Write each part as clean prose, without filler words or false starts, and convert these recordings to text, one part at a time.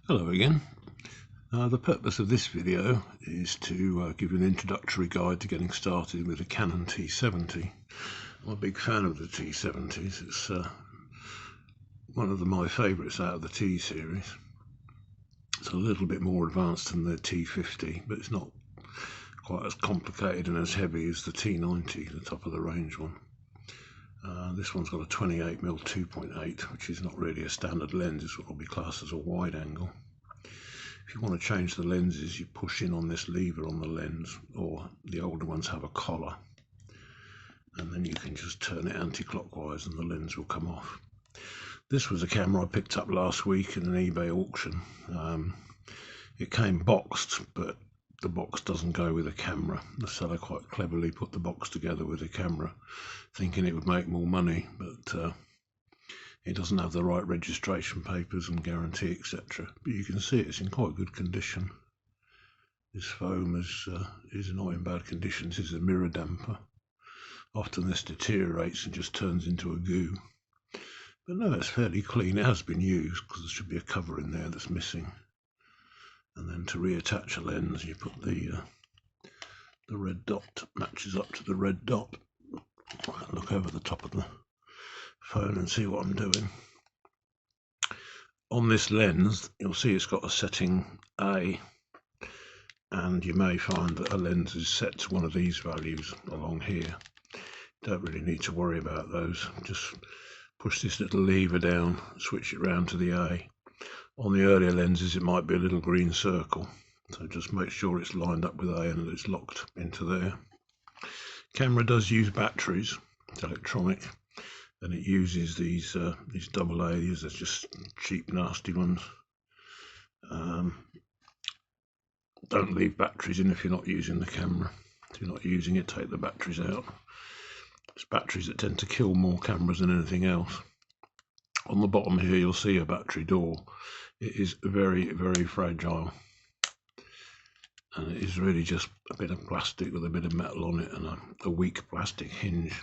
Hello again. The purpose of this video is to give you an introductory guide to getting started with a Canon T70. I'm a big fan of the T70s. It's one of my favourites out of the T series. It's a little bit more advanced than the T50, but it's not quite as complicated and as heavy as the T90, the top of the range one. This one's got a 28mm 2.8, which is not really a standard lens. It's what will be classed as a wide angle. If you want to change the lenses, you push in on this lever on the lens, or the older ones have a collar, and then you can just turn it anti-clockwise and the lens will come off. This was a camera I picked up last week in an eBay auction. It came boxed, but the box doesn't go with the camera. The seller quite cleverly put the box together with the camera, thinking it would make more money, but it doesn't have the right registration papers and guarantee, etc. But you can see it's in quite good condition. This foam is not in bad condition. This is a mirror damper. Often this deteriorates and just turns into a goo. But no, it's fairly clean. It has been used because there should be a cover in there that's missing. And then to reattach a lens, you put the red dot, matches up to the red dot. Look over the top of the phone and see what I'm doing. On this lens, you'll see it's got a setting A, and you may find that a lens is set to one of these values along here. Don't really need to worry about those. Just push this little lever down, switch it round to the A. On the earlier lenses it might be a little green circle, so just make sure it's lined up with A and that it's locked into there. Camera does use batteries, it's electronic, and it uses these double A's. They're just cheap nasty ones. Don't leave batteries in if you're not using the camera. If you're not using it, take the batteries out. It's batteries that tend to kill more cameras than anything else. On the bottom here you'll see a battery door. It is very, very fragile, and it is really just a bit of plastic with a bit of metal on it and a weak plastic hinge.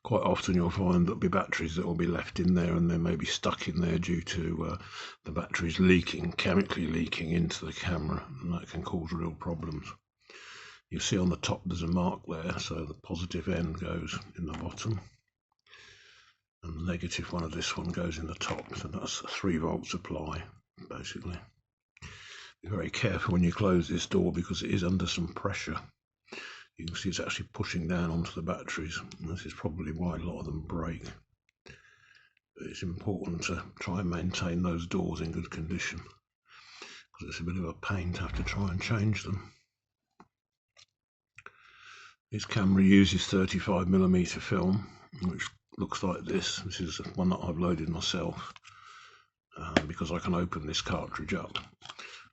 Quite often you'll find there'll be batteries that will be left in there, and they may be stuck in there due to the batteries leaking, chemically leaking into the camera, and that can cause real problems. You see on the top there's a mark there, so the positive end goes in the bottom, and the negative one of this one goes in the top, so that's a 3-volt supply basically. Be very careful when you close this door because it is under some pressure. You can see it's actually pushing down onto the batteries, and this is probably why a lot of them break. But it's important to try and maintain those doors in good condition, because it's a bit of a pain to have to try and change them. This camera uses 35mm film, which looks like this. This is one that I've loaded myself because I can open this cartridge up.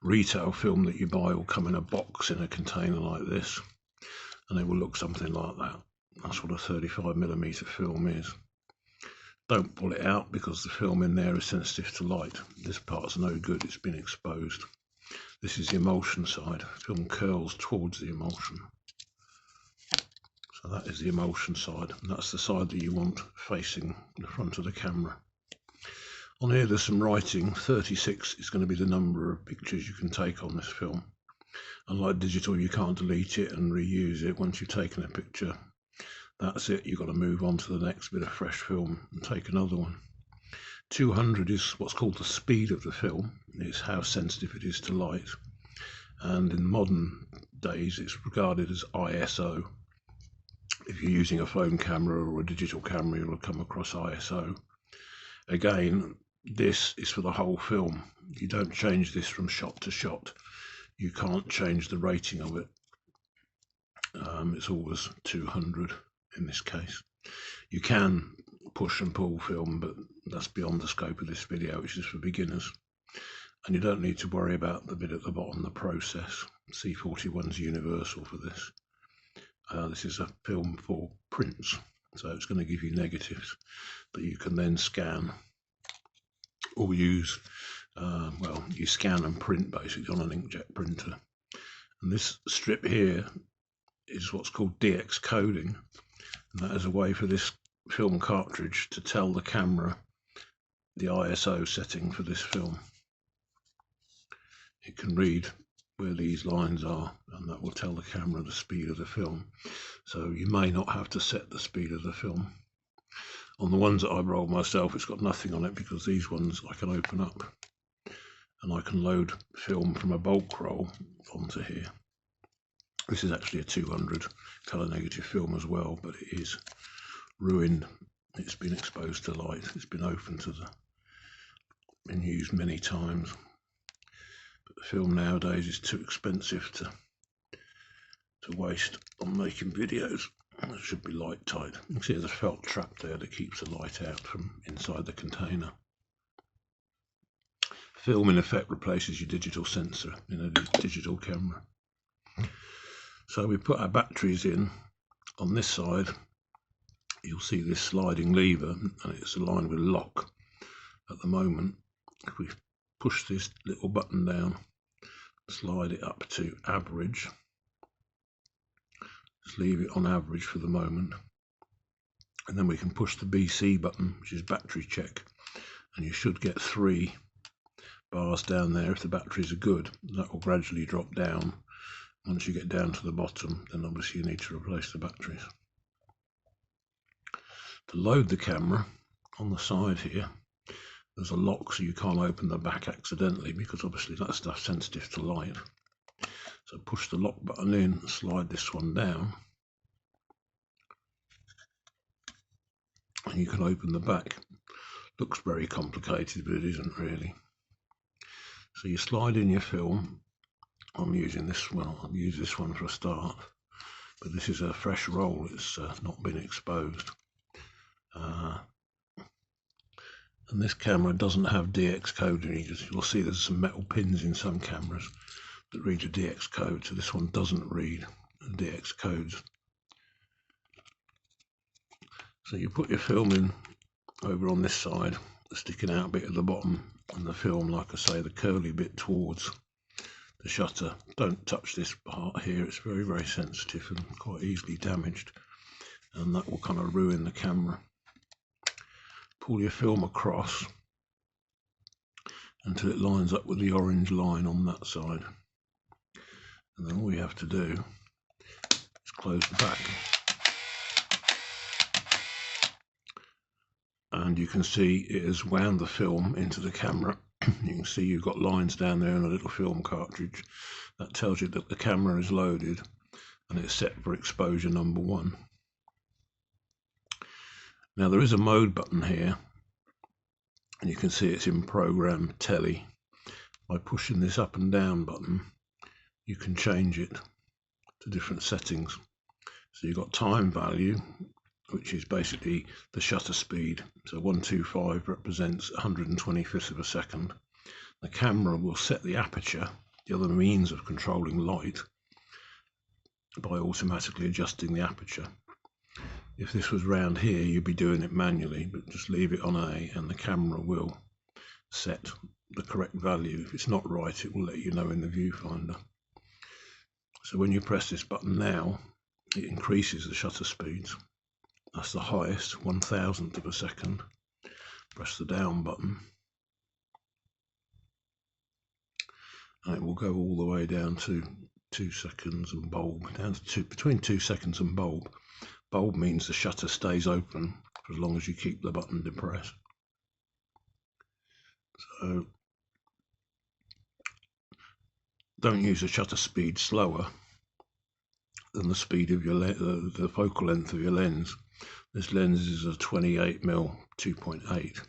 Retail film that you buy will come in a box in a container like this, and it will look something like that. That's what a 35mm film is. Don't pull it out because the film in there is sensitive to light. This part's no good, it's been exposed. This is the emulsion side. Film curls towards the emulsion. So that is the emulsion side, and that's the side that you want facing the front of the camera. On here there's some writing. 36 is going to be the number of pictures you can take on this film. Unlike digital, you can't delete it and reuse it. Once you've taken a picture, that's it. You've got to move on to the next bit of fresh film and take another one. 200 is what's called the speed of the film. It's how sensitive it is to light, and in modern days it's regarded as ISO. If you're using a phone camera or a digital camera, you'll come across ISO. Again, this is for the whole film. You don't change this from shot to shot. You can't change the rating of it. It's always 200 in this case. You can push and pull film, but that's beyond the scope of this video, which is for beginners. And you don't need to worry about the bit at the bottom, the process. C41's universal for this. This is a film for prints, so it's going to give you negatives that you can then scan or use. You scan and print basically on an inkjet printer. And this strip here is what's called DX coding, and that is a way for this film cartridge to tell the camera the ISO setting for this film. it can read where these lines are, and that will tell the camera the speed of the film. So you may not have to set the speed of the film. On the ones that I roll myself, it's got nothing on it, because these ones I can open up and I can load film from a bulk roll onto here. This is actually a 200 colour negative film as well, but it is ruined. It's been exposed to light. It's been open to been used many times. But the film nowadays is too expensive to waste on making videos. It should be light tight. You can see there's a felt trap there that keeps the light out from inside the container. Film in effect replaces your digital sensor in a digital camera. So we put our batteries in. On this side you'll see this sliding lever, and it's aligned with lock at the moment. If we push this little button down, slide it up to average, just leave it on average for the moment, and then we can push the BC button, which is battery check, and you should get 3 bars down there. If the batteries are good, that will gradually drop down. Once you get down to the bottom, then obviously you need to replace the batteries. To load the camera, on the side here there's a lock, so you can't open the back accidentally, because obviously that stuff's sensitive to light. So push the lock button in, slide this one down, and you can open the back. Looks very complicated, but it isn't really. So you slide in your film. I'm using this one. I'll use this one for a start, but this is a fresh roll. It's not been exposed. And this camera doesn't have DX code in it. You'll see there's some metal pins in some cameras that read a DX code, so this one doesn't read DX codes. So you put your film in over on this side, the sticking out bit at the bottom, and the film, like I say, the curly bit towards the shutter. Don't touch this part here, it's very, very sensitive and quite easily damaged, and that will kind of ruin the camera. Pull your film across until it lines up with the orange line on that side, and then all you have to do is close the back, and you can see it has wound the film into the camera. You can see you've got lines down there in a little film cartridge. That tells you that the camera is loaded and it's set for exposure number 1. Now there is a mode button here, and you can see it's in program telly. By pushing this up and down button, you can change it to different settings. So you've got time value, which is basically the shutter speed. So 125 represents 125th of a second. The camera will set the aperture, the other means of controlling light, by automatically adjusting the aperture. If this was round here, you'd be doing it manually, but just leave it on A and the camera will set the correct value. If it's not right, it will let you know in the viewfinder. So when you press this button now, it increases the shutter speeds. That's the highest, 1,000th of a second. Press the down button, and it will go all the way down to 2 seconds and bulb, down to between 2 seconds and bulb. Bulb means the shutter stays open for as long as you keep the button depressed. So don't use the shutter speed slower than the speed of your the focal length of your lens. This lens is a 28mm 2.8,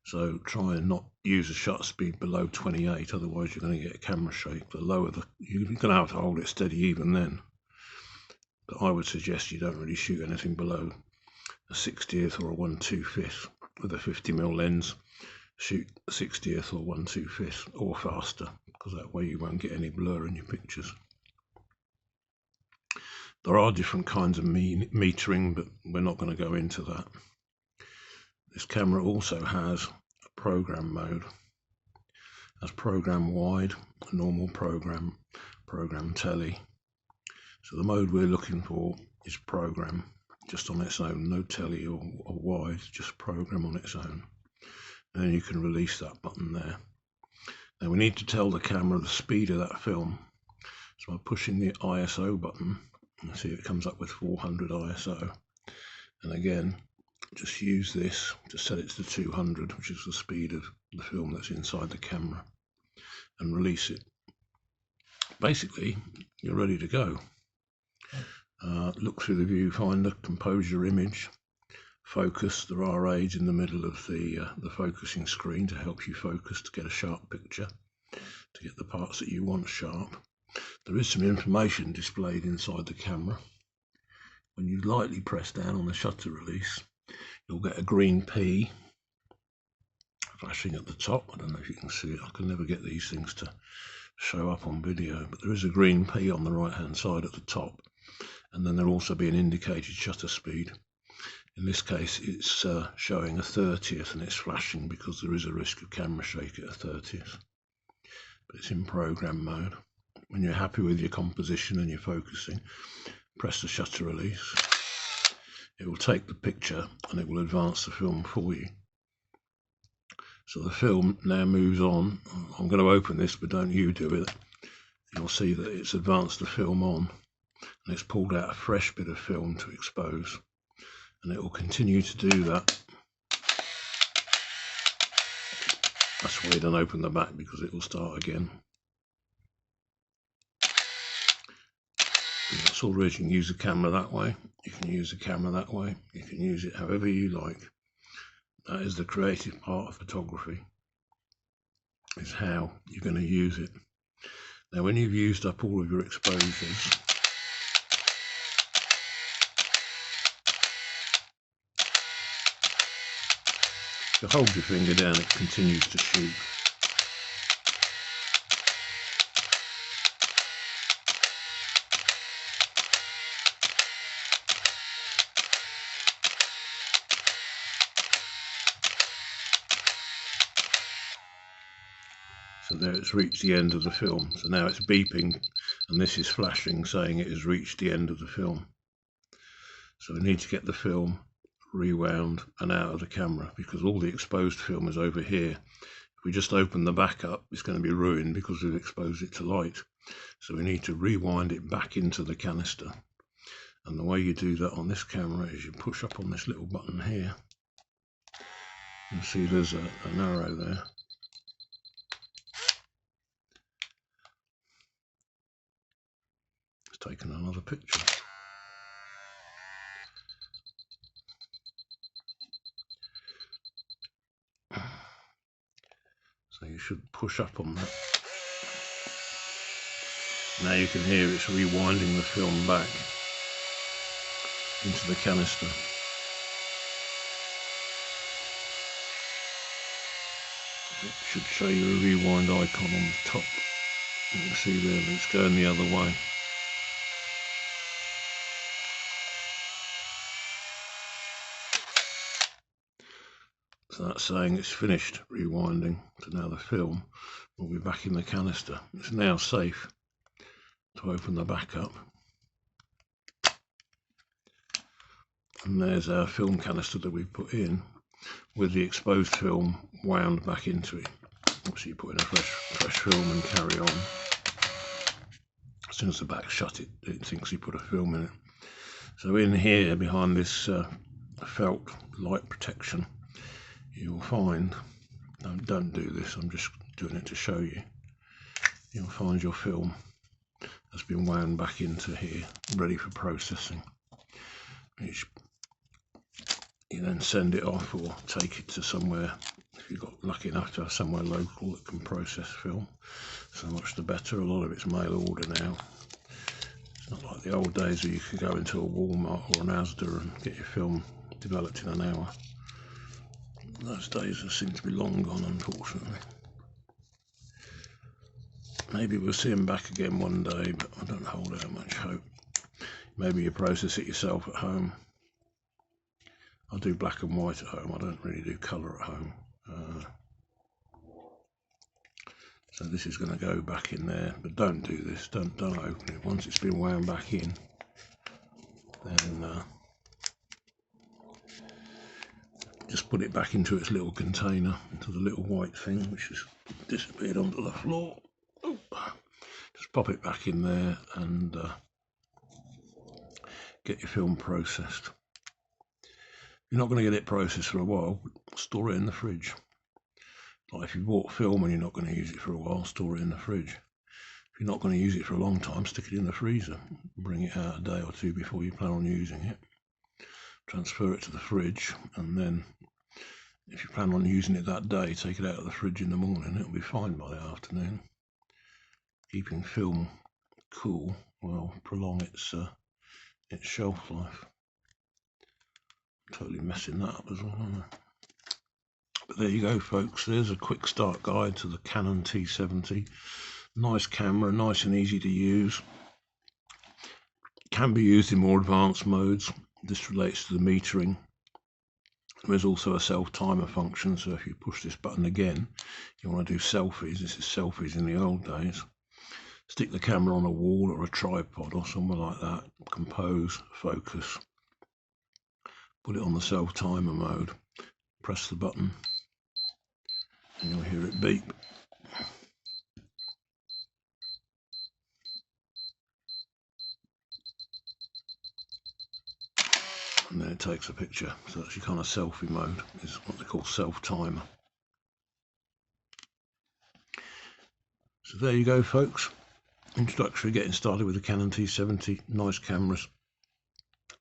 so try and not use a shutter speed below 28, otherwise you're going to get a camera shake. The lower you're going to have to hold it steady even then. But I would suggest you don't really shoot anything below a 60th or a 1/2 with a 50mm lens. Shoot a 60th or 1/2 or faster, because that way you won't get any blur in your pictures. There are different kinds of metering, but we're not going to go into that. This camera also has a program mode. It has program wide, normal program, program telly. So the mode we're looking for is program, just on its own, no telly or wide, just program on its own. And then you can release that button there. Now we need to tell the camera the speed of that film. So by pushing the ISO button, you see it comes up with 400 ISO. And again, just use this to set it to 200, which is the speed of the film that's inside the camera, and release it. Basically, you're ready to go. Look through the viewfinder, compose your image, focus. There are aids in the middle of the focusing screen to help you focus, to get a sharp picture, to get the parts that you want sharp. There is some information displayed inside the camera. When you lightly press down on the shutter release, you'll get a green P flashing at the top. I don't know if you can see it. I can never get these things to show up on video, but there is a green P on the right hand side at the top, and then there'll also be an indicated shutter speed. In this case it's showing a 30th, and it's flashing because there is a risk of camera shake at a 30th, but it's in program mode. When you're happy with your composition and your focusing, press the shutter release. It will take the picture and it will advance the film for you. So the film now moves on. I'm going to open this, but don't you do it. You'll see that it's advanced the film on, and it's pulled out a fresh bit of film to expose, and it will continue to do that. That's why you don't open the back, because it will start again. That's all right. You can use the camera that way, you can use the camera that way, you can use it however you like. That is the creative part of photography, is how you're going to use it. Now when you've used up all of your exposures, if you hold your finger down, it continues to shoot. So there, it's reached the end of the film. So now it's beeping, and this is flashing, saying it has reached the end of the film. So we need to get the film rewound and out of the camera, because all the exposed film is over here. If we just open the back up, it's going to be ruined because we've exposed it to light. So we need to rewind it back into the canister. And the way you do that on this camera is you push up on this little button here. You'll see there's an arrow there. It's taken another picture. So you should push up on that. Now you can hear it's rewinding the film back into the canister. It should show you a rewind icon on the top. You can see there that it's going the other way. So that's saying it's finished rewinding. So now the film will be back in the canister. It's now safe to open the back up. And there's our film canister that we put in, with the exposed film wound back into it. Obviously you put in a fresh film and carry on. As soon as the back's shut, it thinks you put a film in it. So in here, behind this felt light protection, you will find, don't do this, I'm just doing it to show you, you'll find your film has been wound back into here, ready for processing. You then send it off or take it to somewhere, if you've got lucky enough to have somewhere local that can process film. So much the better. A lot of it's mail order now. It's not like the old days where you could go into a Walmart or an Asda and get your film developed in an hour. Those days seem to be long gone, unfortunately. Maybe we'll see them back again one day, but I don't hold out much hope. Maybe you process it yourself at home. I do black and white at home, I don't really do colour at home. So this is going to go back in there, but don't do this, don't open it. Once it's been wound back in, then just put it back into its little container, into the little white thing which has disappeared onto the floor. Oh, just pop it back in there and get your film processed. You're not going to get it processed for a while, store it in the fridge. Like if you bought film and you're not going to use it for a while, store it in the fridge. If you're not going to use it for a long time, stick it in the freezer. Bring it out a day or two before you plan on using it. Transfer it to the fridge, and then if you plan on using it that day, take it out of the fridge in the morning. It'll be fine by the afternoon. Keeping film cool will prolong its shelf life. Totally messing that up as well, aren't I? But there you go, folks. There's a quick start guide to the Canon T70. Nice camera, nice and easy to use. Can be used in more advanced modes. This relates to the metering. There's also a self-timer function, so if you push this button again, you want to do selfies. This is selfies in the old days. Stick the camera on a wall or a tripod or somewhere like that. Compose, focus. Put it on the self-timer mode. Press the button and you'll hear it beep. And then it takes a picture. So that's your kind of selfie mode, is what they call self-timer. So there you go, folks. Introductory, getting started with the Canon T70. Nice cameras,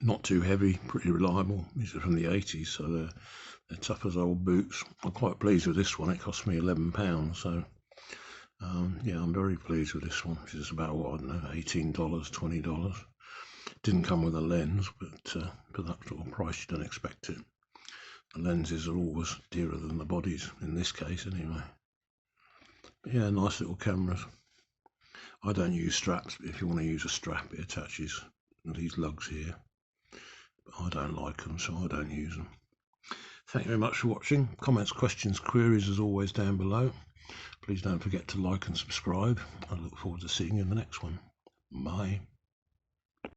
not too heavy, pretty reliable. These are from the 80s, so they're tough as old boots. I'm quite pleased with this one. It cost me £11, so yeah, I'm very pleased with this one, which is about, what, I don't know, $18, $20. Didn't come with a lens, but for that sort of price you don't expect it. The lenses are always dearer than the bodies, in this case anyway. But yeah, nice little cameras. I don't use straps, but if you want to use a strap, it attaches these lugs here. But I don't like them, so I don't use them. Thank you very much for watching. Comments, questions, queries as always down below. Please don't forget to like and subscribe. I look forward to seeing you in the next one. Bye.